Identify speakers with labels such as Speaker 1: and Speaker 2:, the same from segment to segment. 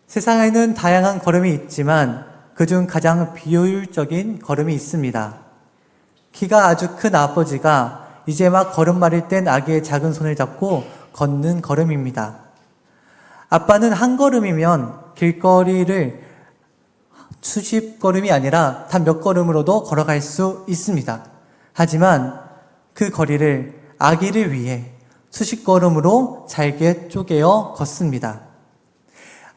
Speaker 1: 세상에는 다양한 걸음이 있지만 그중 가장 비효율적인 걸음이 있습니다. 키가 아주 큰 아버지가 이제 막 걸음마를 뗀 아기의 작은 손을 잡고 걷는 걸음입니다. 아빠는 한 걸음이면 길거리를 수십 걸음이 아니라 단 몇 걸음으로도 걸어갈 수 있습니다. 하지만 그 거리를 아기를 위해 수십 걸음으로 잘게 쪼개어 걷습니다.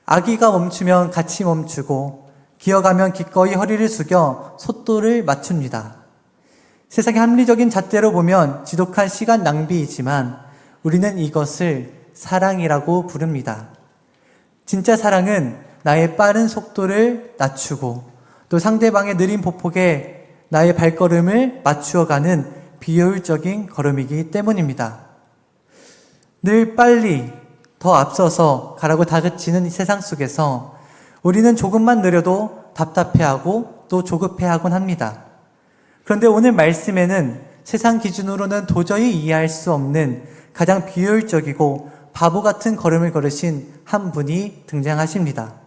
Speaker 1: 아기가 멈추면 같이 멈추고 기어가면 기꺼이 허리를 숙여 속도를 맞춥니다. 세상의 합리적인 잣대로 보면 지독한 시간 낭비이지만 우리는 이것을 사랑이라고 부릅니다. 진짜 사랑은 나의 빠른 속도를 낮추고 또 상대방의 느린 보폭에 나의 발걸음을 맞추어가는 비효율적인 걸음이기 때문입니다. 늘 빨리 더 앞서서 가라고 다그치는 세상 속에서 우리는 조금만 느려도 답답해하고 또 조급해하곤 합니다. 그런데 오늘 말씀에는 세상 기준으로는 도저히 이해할 수 없는 가장 비효율적이고 바보 같은 걸음을 걸으신 한 분이 등장하십니다.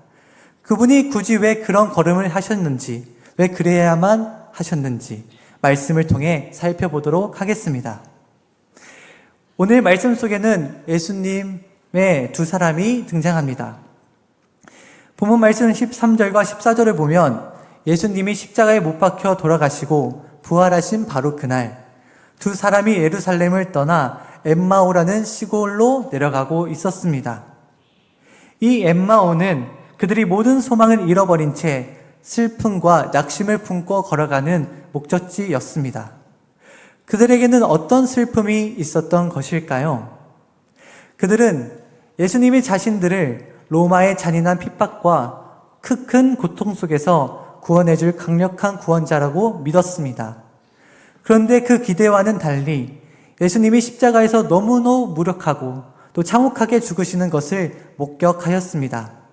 Speaker 1: 그분이 굳이 왜 그런 걸음을 하셨는지, 왜 그래야만 하셨는지 말씀을 통해 살펴보도록 하겠습니다. 오늘 말씀 속에는 예수님의 두 사람이 등장합니다. 본문 말씀 13절과 14절을 보면 예수님이 십자가에 못 박혀 돌아가시고 부활하신 바로 그날 두 사람이 예루살렘을 떠나 엠마오라는 시골로 내려가고 있었습니다. 이 엠마오는 그들이 모든 소망을 잃어버린 채 슬픔과 낙심을 품고 걸어가는 목적지였습니다. 그들에게는 어떤 슬픔이 있었던 것일까요? 그들은 예수님이 자신들을 로마의 잔인한 핍박과 큰 고통 속에서 구원해줄 강력한 구원자라고 믿었습니다. 그런데 그 기대와는 달리 예수님이 십자가에서 너무너무 무력하고 또 참혹하게 죽으시는 것을 목격하였습니다.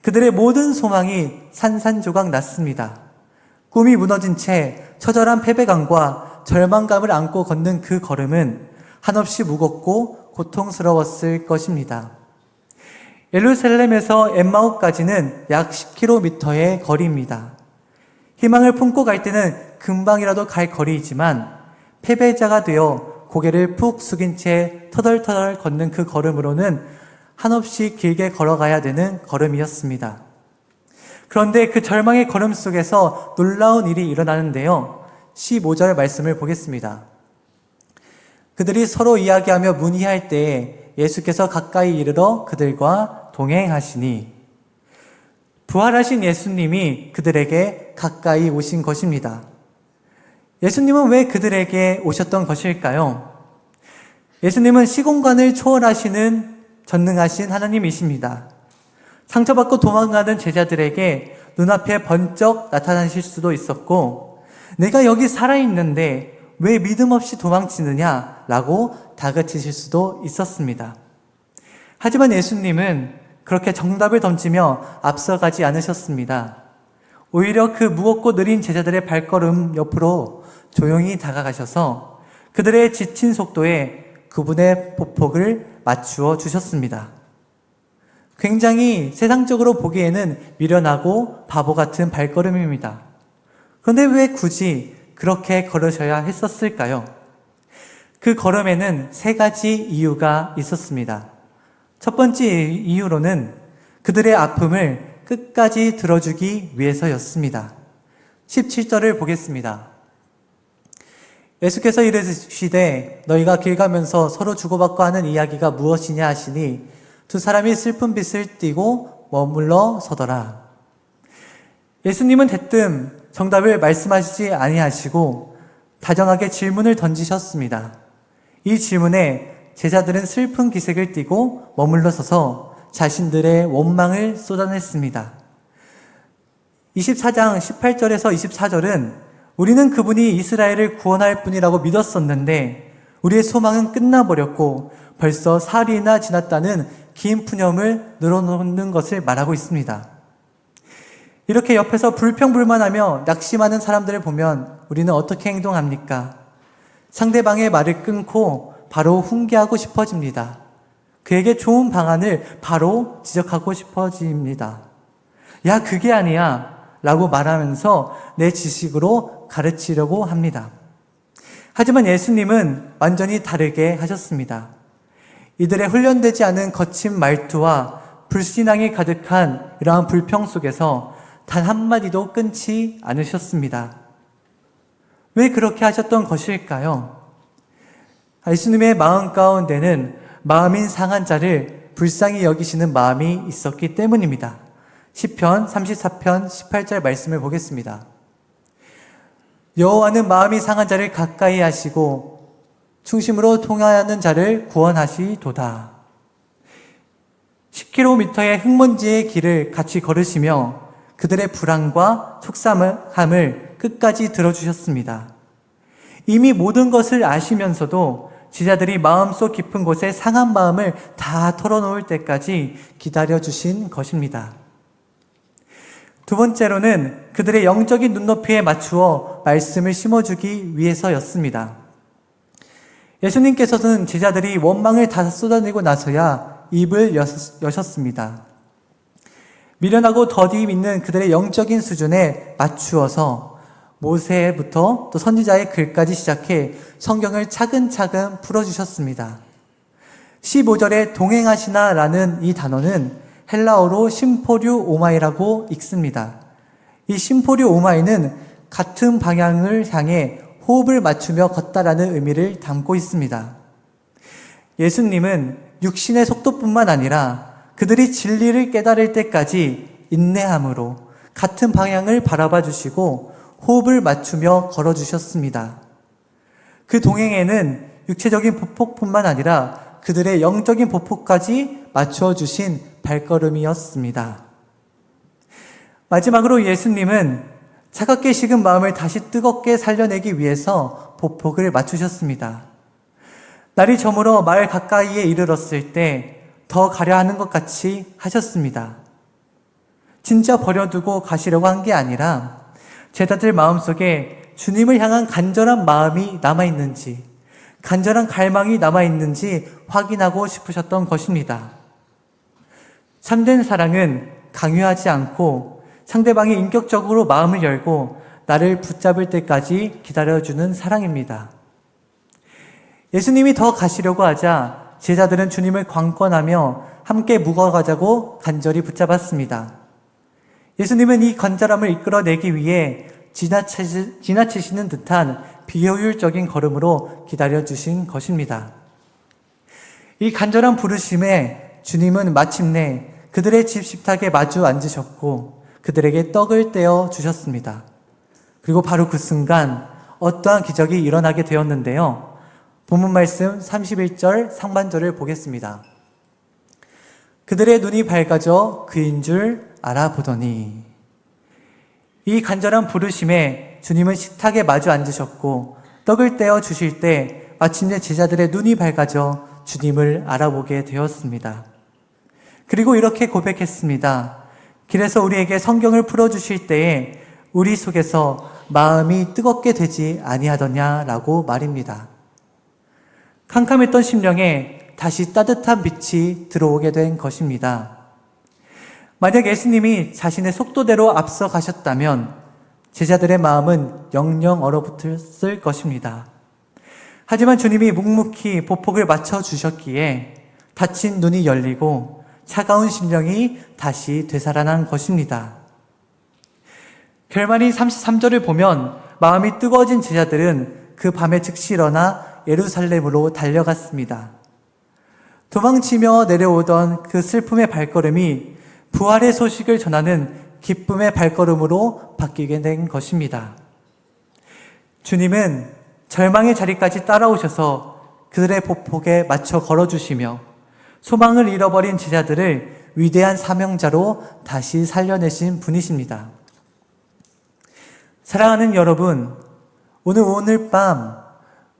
Speaker 1: 그들의 모든 소망이 산산조각 났습니다. 꿈이 무너진 채 처절한 패배감과 절망감을 안고 걷는 그 걸음은 한없이 무겁고 고통스러웠을 것입니다. 예루살렘에서 엠마오까지는 약 10km의 거리입니다. 희망을 품고 갈 때는 금방이라도 갈 거리이지만 패배자가 되어 고개를 푹 숙인 채 터덜터덜 걷는 그 걸음으로는 한없이 길게 걸어가야 되는 걸음이었습니다. 그런데 그 절망의 걸음 속에서 놀라운 일이 일어나는데요. 15절 말씀을 보겠습니다. 그들이 서로 이야기하며 문의할 때에 예수께서 가까이 이르러 그들과 동행하시니 부활하신 예수님이 그들에게 가까이 오신 것입니다. 예수님은 왜 그들에게 오셨던 것일까요? 예수님은 시공간을 초월하시는 전능하신 하나님이십니다. 상처받고 도망가는 제자들에게 눈앞에 번쩍 나타나실 수도 있었고 내가 여기 살아있는데 왜 믿음 없이 도망치느냐 라고 다그치실 수도 있었습니다. 하지만 예수님은 그렇게 정답을 던지며 앞서가지 않으셨습니다. 오히려 그 무겁고 느린 제자들의 발걸음 옆으로 조용히 다가가셔서 그들의 지친 속도에 그분의 보폭을 맞추어 주셨습니다. 굉장히 세상적으로 보기에는 미련하고 바보 같은 발걸음입니다. 그런데 왜 굳이 그렇게 걸으셔야 했었을까요? 그 걸음에는 3가지 이유가 있었습니다. 첫 번째 이유로는 그들의 아픔을 끝까지 들어주기 위해서였습니다. 17절을 보겠습니다. 예수께서 이르시되 너희가 길 가면서 서로 주고받고 하는 이야기가 무엇이냐 하시니 두 사람이 슬픈 빛을 띠고 머물러 서더라. 예수님은 대뜸 정답을 말씀하시지 아니하시고 다정하게 질문을 던지셨습니다. 이 질문에 제자들은 슬픈 기색을 띠고 머물러 서서 자신들의 원망을 쏟아냈습니다. 24장 18절에서 24절은 우리는 그분이 이스라엘을 구원할 분이라고 믿었었는데 우리의 소망은 끝나버렸고 벌써 사흘이나 지났다는 긴 푸념을 늘어놓는 것을 말하고 있습니다. 이렇게 옆에서 불평불만하며 낙심하는 사람들을 보면 우리는 어떻게 행동합니까? 상대방의 말을 끊고 바로 훈계하고 싶어집니다. 그에게 좋은 방안을 바로 지적하고 싶어집니다. 야, 그게 아니야 라고 말하면서 내 지식으로 가르치려고 합니다. 하지만 예수님은 완전히 다르게 하셨습니다. 이들의 훈련되지 않은 거친 말투와 불신앙이 가득한 이러한 불평 속에서 단 한마디도 끊지 않으셨습니다. 왜 그렇게 하셨던 것일까요? 예수님의 마음 가운데는 마음인 상한 자를 불쌍히 여기시는 마음이 있었기 때문입니다. 시편 34편 18절 말씀을 보겠습니다. 여호와는 마음이 상한 자를 가까이 하시고 충심으로 통하는 자를 구원하시도다. 10km의 흙먼지의 길을 같이 걸으시며 그들의 불안과 속상함을 끝까지 들어주셨습니다. 이미 모든 것을 아시면서도 제자들이 마음속 깊은 곳에 상한 마음을 다 털어놓을 때까지 기다려주신 것입니다. 두 번째로는 그들의 영적인 눈높이에 맞추어 말씀을 심어주기 위해서였습니다. 예수님께서는 제자들이 원망을 다 쏟아내고 나서야 입을 여셨습니다. 미련하고 더디 있는 그들의 영적인 수준에 맞추어서 모세부터 또 선지자의 글까지 시작해 성경을 차근차근 풀어주셨습니다. 15절에 동행하시나 라는 이 단어는 헬라어로 심포류 오마이라고 읽습니다. 이 심포류 오마이는 같은 방향을 향해 호흡을 맞추며 걷다라는 의미를 담고 있습니다. 예수님은 육신의 속도뿐만 아니라 그들이 진리를 깨달을 때까지 인내함으로 같은 방향을 바라봐 주시고 호흡을 맞추며 걸어주셨습니다. 그 동행에는 육체적인 보폭뿐만 아니라 그들의 영적인 보폭까지 맞추어 주신 발걸음이었습니다. 마지막으로 예수님은 차갑게 식은 마음을 다시 뜨겁게 살려내기 위해서 보폭을 맞추셨습니다. 날이 저물어 마을 가까이에 이르렀을 때 더 가려 하는 것 같이 하셨습니다. 진짜 버려두고 가시려고 한 게 아니라 제자들 마음속에 주님을 향한 간절한 마음이 남아있는지, 간절한 갈망이 남아있는지 확인하고 싶으셨던 것입니다. 참된 사랑은 강요하지 않고 상대방이 인격적으로 마음을 열고 나를 붙잡을 때까지 기다려주는 사랑입니다. 예수님이 더 가시려고 하자 제자들은 주님을 관건하며 함께 묵어가자고 간절히 붙잡았습니다. 예수님은 이 간절함을 이끌어내기 위해 지나치시는 듯한 비효율적인 걸음으로 기다려주신 것입니다. 이 간절한 부르심에 주님은 마침내 그들의 집 식탁에 마주 앉으셨고 그들에게 떡을 떼어 주셨습니다. 그리고 바로 그 순간 어떠한 기적이 일어나게 되었는데요. 본문 말씀 31절 상반절을 보겠습니다. 그들의 눈이 밝아져 그인 줄 알아보더니. 이 간절한 부르심에 주님은 식탁에 마주 앉으셨고 떡을 떼어 주실 때 마침내 제자들의 눈이 밝아져 주님을 알아보게 되었습니다. 그리고 이렇게 고백했습니다. 길에서 우리에게 성경을 풀어주실 때에 우리 속에서 마음이 뜨겁게 되지 아니하더냐라고 말입니다. 캄캄했던 심령에 다시 따뜻한 빛이 들어오게 된 것입니다. 만약 예수님이 자신의 속도대로 앞서 가셨다면 제자들의 마음은 영영 얼어붙었을 것입니다. 하지만 주님이 묵묵히 보폭을 맞춰주셨기에 닫힌 눈이 열리고 차가운 심령이 다시 되살아난 것입니다. 결말인 33절을 보면 마음이 뜨거워진 제자들은 그 밤에 즉시 일어나 예루살렘으로 달려갔습니다. 도망치며 내려오던 그 슬픔의 발걸음이 부활의 소식을 전하는 기쁨의 발걸음으로 바뀌게 된 것입니다. 주님은 절망의 자리까지 따라오셔서 그들의 보폭에 맞춰 걸어주시며 소망을 잃어버린 제자들을 위대한 사명자로 다시 살려내신 분이십니다. 사랑하는 여러분, 오늘 밤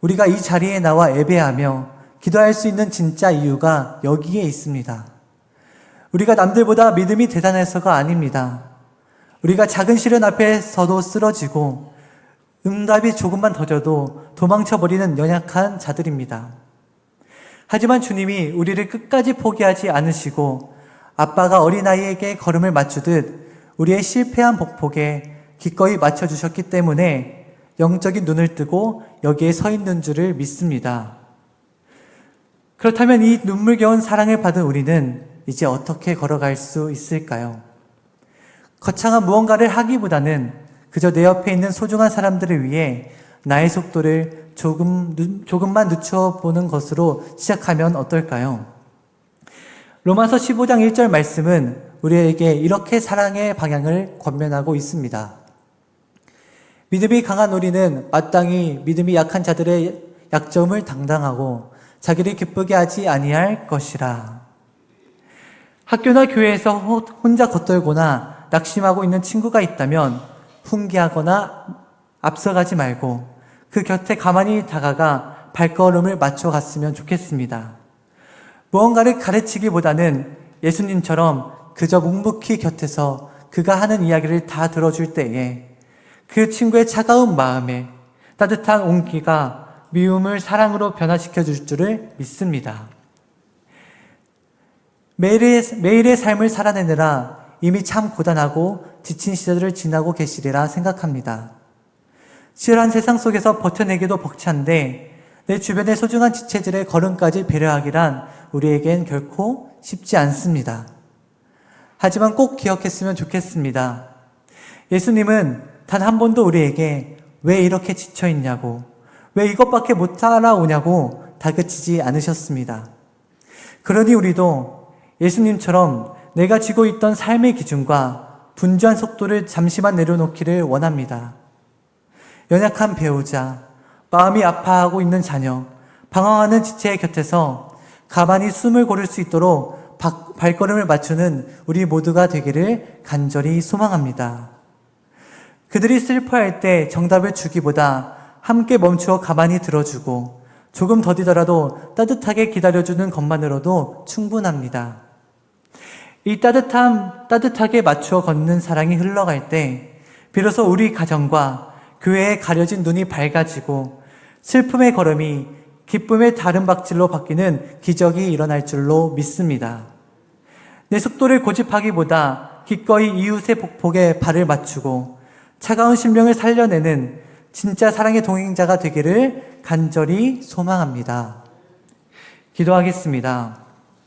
Speaker 1: 우리가 이 자리에 나와 예배하며 기도할 수 있는 진짜 이유가 여기에 있습니다. 우리가 남들보다 믿음이 대단해서가 아닙니다. 우리가 작은 시련 앞에서도 쓰러지고 응답이 조금만 더뎌도 도망쳐버리는 연약한 자들입니다. 하지만 주님이 우리를 끝까지 포기하지 않으시고 아빠가 어린아이에게 걸음을 맞추듯 우리의 실패한 복복에 기꺼이 맞춰주셨기 때문에 영적인 눈을 뜨고 여기에 서 있는 줄을 믿습니다. 그렇다면 이 눈물겨운 사랑을 받은 우리는 이제 어떻게 걸어갈 수 있을까요? 거창한 무언가를 하기보다는 그저 내 옆에 있는 소중한 사람들을 위해 나의 속도를 조금만 늦춰보는 것으로 시작하면 어떨까요? 로마서 15장 1절 말씀은 우리에게 이렇게 사랑의 방향을 권면하고 있습니다. 믿음이 강한 우리는 마땅히 믿음이 약한 자들의 약점을 당당하고 자기를 기쁘게 하지 아니할 것이라. 학교나 교회에서 혼자 겉돌거나 낙심하고 있는 친구가 있다면 훈계하거나 앞서가지 말고 그 곁에 가만히 다가가 발걸음을 맞춰갔으면 좋겠습니다. 무언가를 가르치기보다는 예수님처럼 그저 묵묵히 곁에서 그가 하는 이야기를 다 들어줄 때에 그 친구의 차가운 마음에 따뜻한 온기가 미움을 사랑으로 변화시켜 줄 줄을 믿습니다. 매일의 삶을 살아내느라 이미 참 고단하고 지친 시절을 지나고 계시리라 생각합니다. 치열한 세상 속에서 버텨내기도 벅찬데 내 주변의 소중한 지체들의 걸음까지 배려하기란 우리에겐 결코 쉽지 않습니다. 하지만 꼭 기억했으면 좋겠습니다. 예수님은 단 한 번도 우리에게 왜 이렇게 지쳐있냐고, 왜 이것밖에 못 알아오냐고 다그치지 않으셨습니다. 그러니 우리도 예수님처럼 내가 쥐고 있던 삶의 기준과 분주한 속도를 잠시만 내려놓기를 원합니다. 연약한 배우자, 마음이 아파하고 있는 자녀, 방황하는 지체의 곁에서 가만히 숨을 고를 수 있도록 발걸음을 맞추는 우리 모두가 되기를 간절히 소망합니다. 그들이 슬퍼할 때 정답을 주기보다 함께 멈추어 가만히 들어주고 조금 더디더라도 따뜻하게 기다려주는 것만으로도 충분합니다. 이 따뜻하게 맞추어 걷는 사랑이 흘러갈 때 비로소 우리 가정과 교회에 가려진 눈이 밝아지고 슬픔의 걸음이 기쁨의 다른 박질로 바뀌는 기적이 일어날 줄로 믿습니다. 내 속도를 고집하기보다 기꺼이 이웃의 복복에 발을 맞추고 차가운 심령을 살려내는 진짜 사랑의 동행자가 되기를 간절히 소망합니다. 기도하겠습니다.